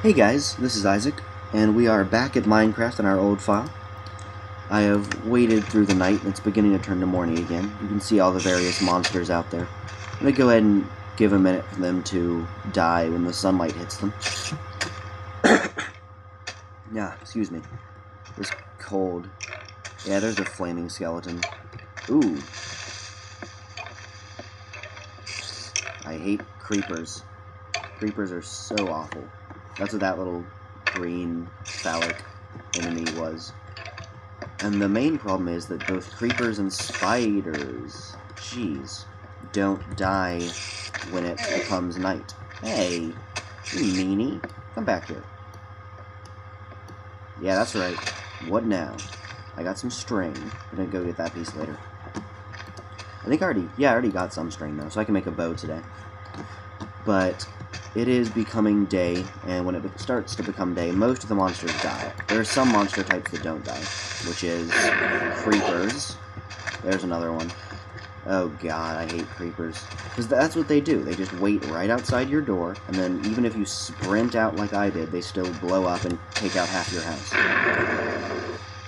Hey guys, this is Isaac, and we are back at Minecraft in our old file. I have waited through the night, and it's beginning to turn to morning again. You can see all the various monsters out there. I'm going to go ahead and give a minute for them to die when the sunlight hits them. Yeah, excuse me. It's cold. Yeah, there's a flaming skeleton. Ooh. I hate creepers. Creepers are so awful. That's what that little green phallic enemy was. And the main problem is that both creepers and spiders, jeez, don't die when it becomes night. Hey, you meanie, come back here. Yeah, that's right. What now? I got some string. I'm gonna go get that piece later. I already got some string though, so I can make a bow today. But it is becoming day, and when it starts to become day, most of the monsters die. There are some monster types that don't die, which is creepers. There's another one. Oh god, I hate creepers. Because that's what they do. They just wait right outside your door, and then even if you sprint out like I did, they still blow up and take out half your house.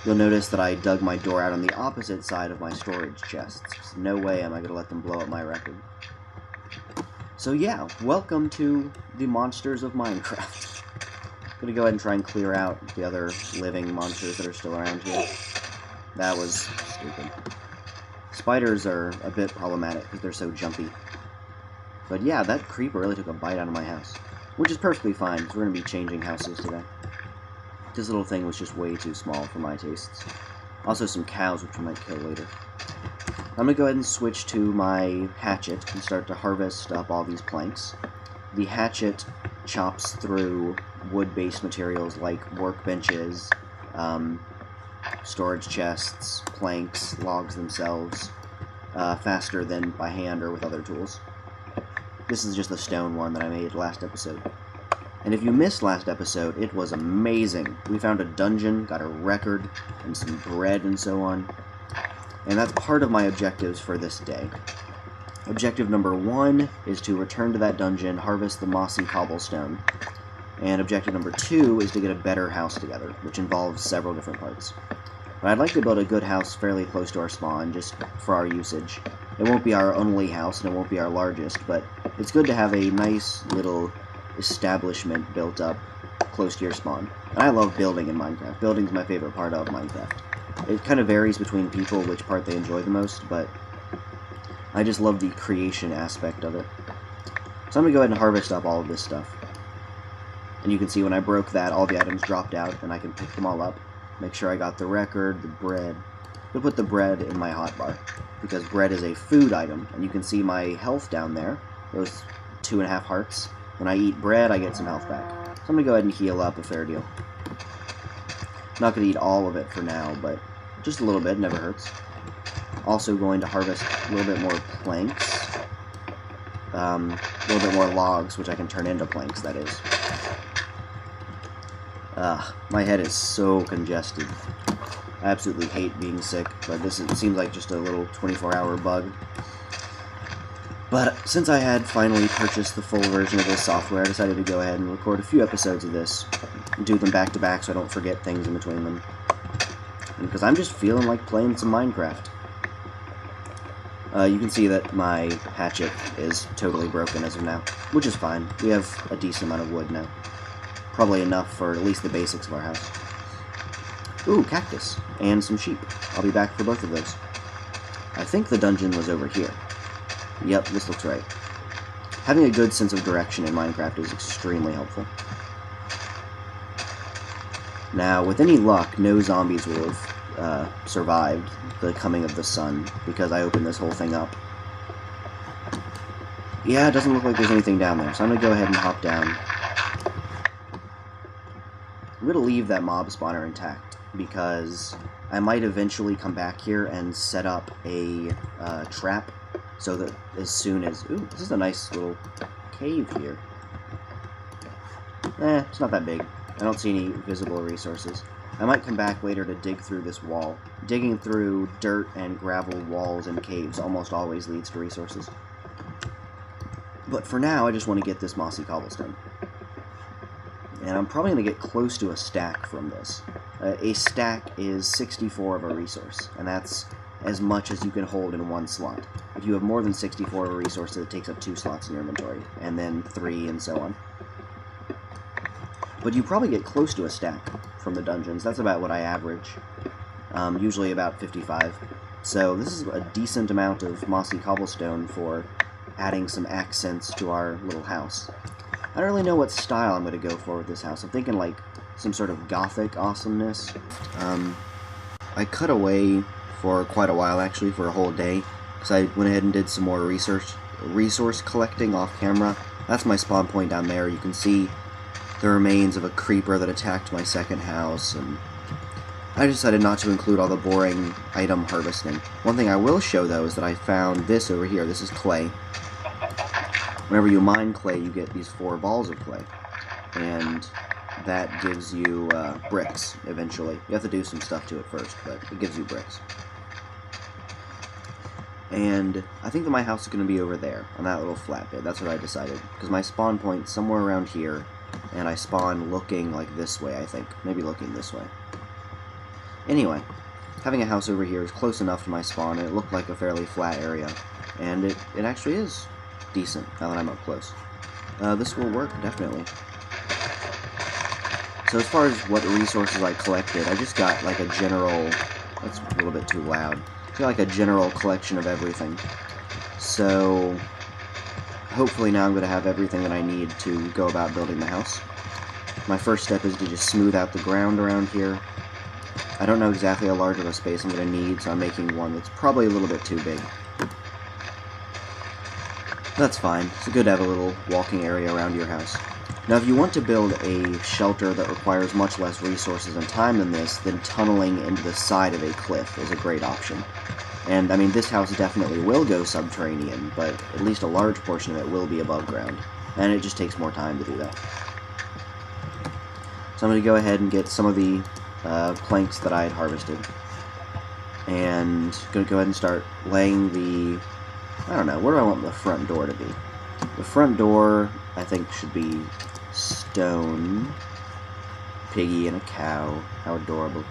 You'll notice that I dug my door out on the opposite side of my storage chests. No way am I going to let them blow up my record. So yeah, welcome to the monsters of Minecraft. I'm gonna go ahead and try and clear out the other living monsters that are still around here. That was stupid. Spiders are a bit problematic because they're so jumpy. But yeah, that creeper really took a bite out of my house. Which is perfectly fine, because we're gonna be changing houses today. This little thing was just way too small for my tastes. Also some cows, which we might kill later. I'm going to go ahead and switch to my hatchet and start to harvest up all these planks. The hatchet chops through wood-based materials like workbenches, storage chests, planks, logs themselves, faster than by hand or with other tools. This is just the stone one that I made last episode. And if you missed last episode, it was amazing. We found a dungeon, got a record, and some bread and so on. And that's part of my objectives for this day. Objective number 1 is to return to that dungeon, harvest the mossy cobblestone. And objective number 2 is to get a better house together, which involves several different parts. But I'd like to build a good house fairly close to our spawn, just for our usage. It won't be our only house, and it won't be our largest, but it's good to have a nice little establishment built up close to your spawn. And I love building in Minecraft. Building's my favorite part of Minecraft. It kind of varies between people which part they enjoy the most, but I just love the creation aspect of it. So I'm going to go ahead and harvest up all of this stuff. And you can see when I broke that, all the items dropped out, and I can pick them all up. Make sure I got the record, the bread. I'll put the bread in my hotbar, because bread is a food item, and you can see my health down there, those 2.5 hearts. When I eat bread, I get some health back. So I'm going to go ahead and heal up a fair deal. Not going to eat all of it for now, but just a little bit, never hurts. Also going to harvest a little bit more planks. A little bit more logs, which I can turn into planks, that is. My head is so congested. I absolutely hate being sick, but it seems like just a little 24-hour bug. But since I had finally purchased the full version of this software, I decided to go ahead and record a few episodes of this. Do them back to back so I don't forget things in between them. And because I'm just feeling like playing some Minecraft. You can see that my hatchet is totally broken as of now, which is fine. We have a decent amount of wood now. Probably enough for at least the basics of our house. Ooh, cactus. And some sheep. I'll be back for both of those. I think the dungeon was over here. Yep, this looks right. Having a good sense of direction in Minecraft is extremely helpful. Now, with any luck, no zombies will have survived the coming of the sun, because I opened this whole thing up. Yeah, it doesn't look like there's anything down there, so I'm going to go ahead and hop down. I'm going to leave that mob spawner intact, because I might eventually come back here and set up a trap, so that as soon as... Ooh, this is a nice little cave here. It's not that big. I don't see any visible resources. I might come back later to dig through this wall. Digging through dirt and gravel walls and caves almost always leads to resources. But for now, I just want to get this mossy cobblestone. And I'm probably going to get close to a stack from this. A stack is 64 of a resource, and that's as much as you can hold in one slot. If you have more than 64 of a resource, it takes up 2 slots in your inventory, and then 3, and so on. But you probably get close to a stack from the dungeons. That's about what I average, usually about 55. So this is a decent amount of mossy cobblestone for adding some accents to our little house. I don't really know what style I'm going to go for with this house. I'm thinking like some sort of gothic awesomeness. I cut away for quite a while, actually, for a whole day, because I went ahead and did some more resource collecting off camera. That's my spawn point down there. You can see the remains of a creeper that attacked my second house, and I decided not to include all the boring item harvesting. One thing I will show, though, is that I found this over here. This is clay. Whenever you mine clay, you get these 4 balls of clay, and that gives you bricks, eventually. You have to do some stuff to it first, but it gives you bricks. And I think that my house is going to be over there, on that little flat bit. That's what I decided, because my spawn point's somewhere around here, and I spawn looking like this way, I think. Maybe looking this way. Anyway, having a house over here is close enough to my spawn, and it looked like a fairly flat area, and it actually is decent, now that I'm up close. This will work, definitely. So as far as what resources I collected, I just got like a general... That's a little bit too loud. I got like a general collection of everything. So hopefully now I'm going to have everything that I need to go about building the house. My first step is to just smooth out the ground around here. I don't know exactly how large of a space I'm going to need, so I'm making one that's probably a little bit too big. That's fine. It's good to have a little walking area around your house. Now, if you want to build a shelter that requires much less resources and time than this, then tunneling into the side of a cliff is a great option. And, I mean, this house definitely will go subterranean, but at least a large portion of it will be above ground. And it just takes more time to do that. So I'm going to go ahead and get some of the planks that I had harvested. And going to go ahead and start laying the... I don't know, where do I want the front door to be? The front door, I think, should be stone. Piggy and a cow. How adorable.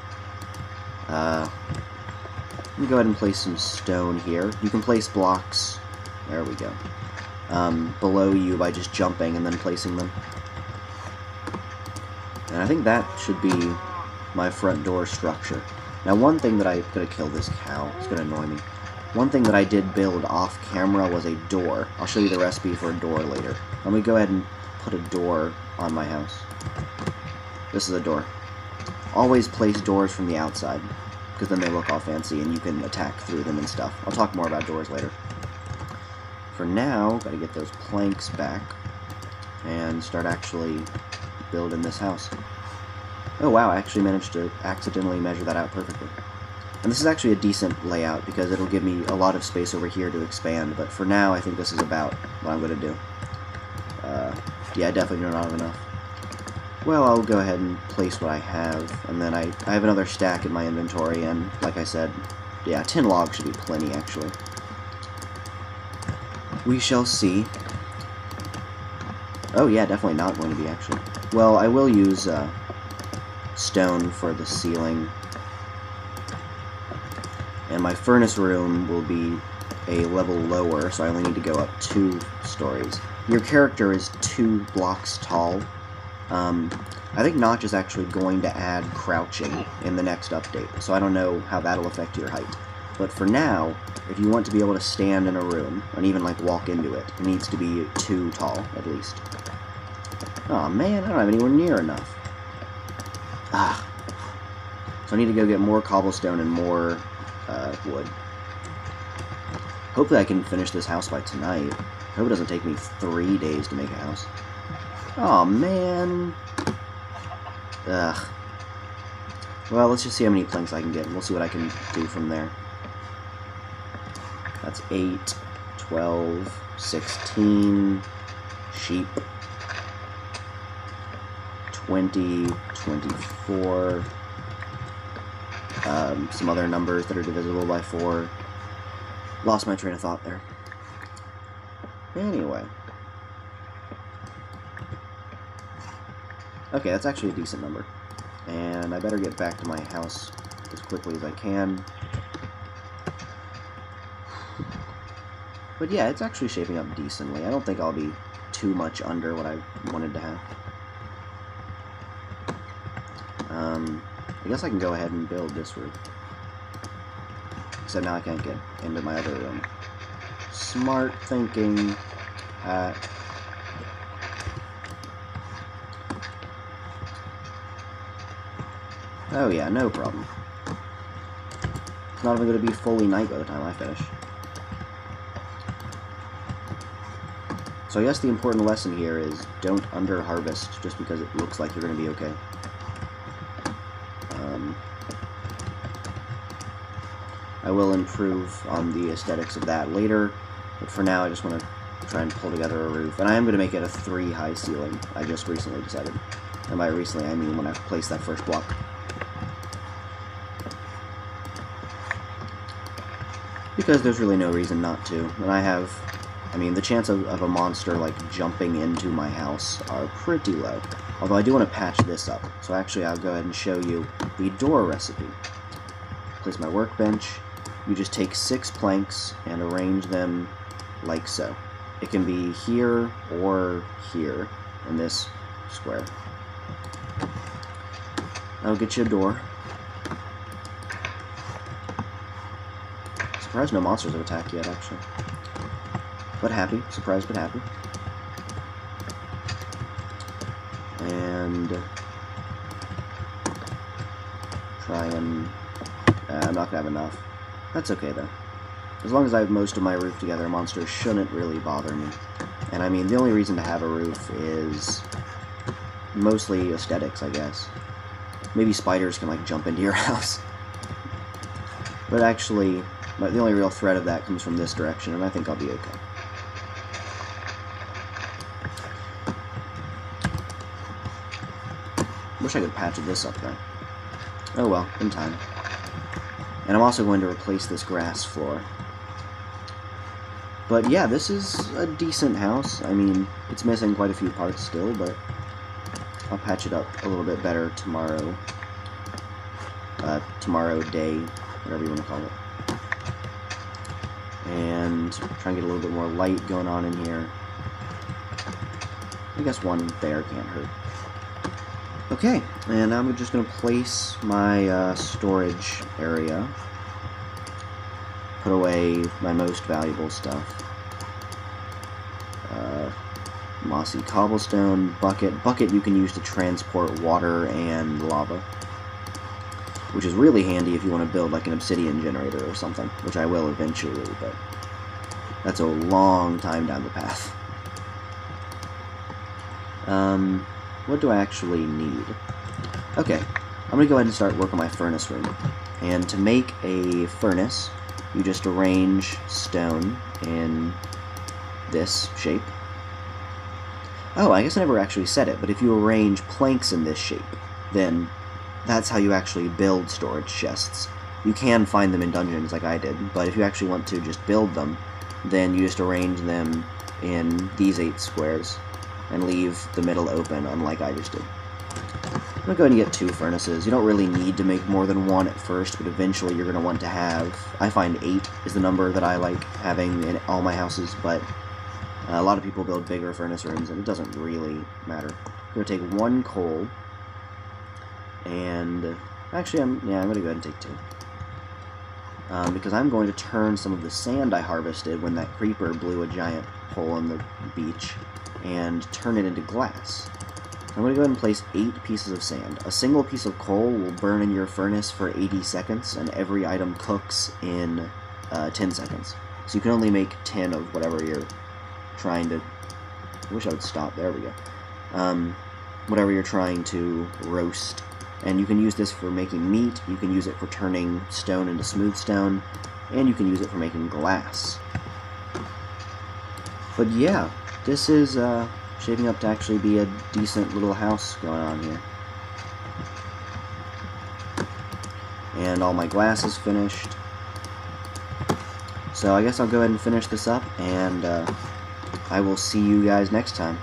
Let me go ahead and place some stone here. You can place blocks, there we go, below you by just jumping and then placing them. And I think that should be my front door structure. Now, one thing that I'm going to kill this cow. It's going to annoy me. One thing that I did build off camera was a door. I'll show you the recipe for a door later. Let me go ahead and put a door on my house. This is a door. Always place doors from the outside, because then they look all fancy and you can attack through them and stuff. I'll talk more about doors later. For now, gotta get those planks back and start actually building this house. Oh wow, I actually managed to accidentally measure that out perfectly. And this is actually a decent layout, because it'll give me a lot of space over here to expand, but for now, I think this is about what I'm going to do. Yeah, definitely not enough. Well, I'll go ahead and place what I have, and then I have another stack in my inventory, and like I said, yeah, 10 logs should be plenty, actually. We shall see. Oh yeah, definitely not going to be, actually. Well, I will use stone for the ceiling. And my furnace room will be a level lower, so I only need to go up 2 stories. Your character is 2 blocks tall. I think Notch is actually going to add crouching in the next update, so I don't know how that'll affect your height. But for now, if you want to be able to stand in a room, and even like walk into it, it needs to be 2 tall, at least. Aw, man, I don't have anywhere near enough. Ah. So I need to go get more cobblestone and more wood. Hopefully I can finish this house by tonight. I hope it doesn't take me 3 days to make a house. Aw, man. Ugh. Well, let's just see how many planks I can get, and we'll see what I can do from there. That's 8, 12, 16, sheep, 20, 24, some other numbers that are divisible by 4. Lost my train of thought there. Anyway. Okay, that's actually a decent number. And I better get back to my house as quickly as I can. But yeah, it's actually shaping up decently. I don't think I'll be too much under what I wanted to have. I guess I can go ahead and build this roof. Except now I can't get into my other room. Smart thinking. Oh yeah, no problem. It's not even going to be fully night by the time I finish. So I guess the important lesson here is don't under-harvest just because it looks like you're going to be okay. I will improve on the aesthetics of that later, but for now I just want to try and pull together a roof. And I am going to make it a 3-high ceiling, I just recently decided. And by recently I mean when I placed that first block. Because there's really no reason not to. And I mean, the chance of a monster, like, jumping into my house are pretty low. Although I do want to patch this up. So actually, I'll go ahead and show you the door recipe. Place my workbench. You just take 6 planks and arrange them like so. It can be here or here in this square. That'll get you a door. Surprised no monsters have attacked yet, actually. But happy. Surprised but happy. And try and... I'm not going to have enough. That's okay, though. As long as I have most of my roof together, monsters shouldn't really bother me. And I mean, the only reason to have a roof is mostly aesthetics, I guess. Maybe spiders can, like, jump into your house. But actually, the only real threat of that comes from this direction, and I think I'll be okay. Wish I could patch this up, though. Oh well, in time. And I'm also going to replace this grass floor. But yeah, this is a decent house. I mean, it's missing quite a few parts still, but I'll patch it up a little bit better tomorrow. Tomorrow day, whatever you want to call it. And try and get a little bit more light going on in here. I guess one there can't hurt. Okay, and now I'm just going to place my storage area. Put away my most valuable stuff. Mossy cobblestone, bucket. Bucket you can use to transport water and lava. Which is really handy if you want to build like an obsidian generator or something. Which I will eventually, but that's a long time down the path. What do I actually need? Okay, I'm going to go ahead and start work on my furnace room. And to make a furnace, you just arrange stone in this shape. Oh, I guess I never actually said it, but if you arrange planks in this shape, then that's how you actually build storage chests. You can find them in dungeons like I did, but if you actually want to just build them, then you just arrange them in these 8 squares and leave the middle open, unlike I just did. I'm going to go ahead and get 2 furnaces. You don't really need to make more than 1 at first, but eventually you're going to want to have... I find 8 is the number that I like having in all my houses, but a lot of people build bigger furnace rooms, and it doesn't really matter. I'm going to take 1 coal, and... Actually, I'm going to go ahead and take 2. Because I'm going to turn some of the sand I harvested when that creeper blew a giant hole in the beach, and turn it into glass. I'm going to go ahead and place 8 pieces of sand. A single piece of coal will burn in your furnace for 80 seconds, and every item cooks in 10 seconds. So you can only make 10 of whatever you're trying to... I wish I would stop. There we go. Whatever you're trying to roast. And you can use this for making meat, you can use it for turning stone into smooth stone, and you can use it for making glass. But yeah, this is shaping up to actually be a decent little house going on here. And all my glass is finished. So I guess I'll go ahead and finish this up, and I will see you guys next time.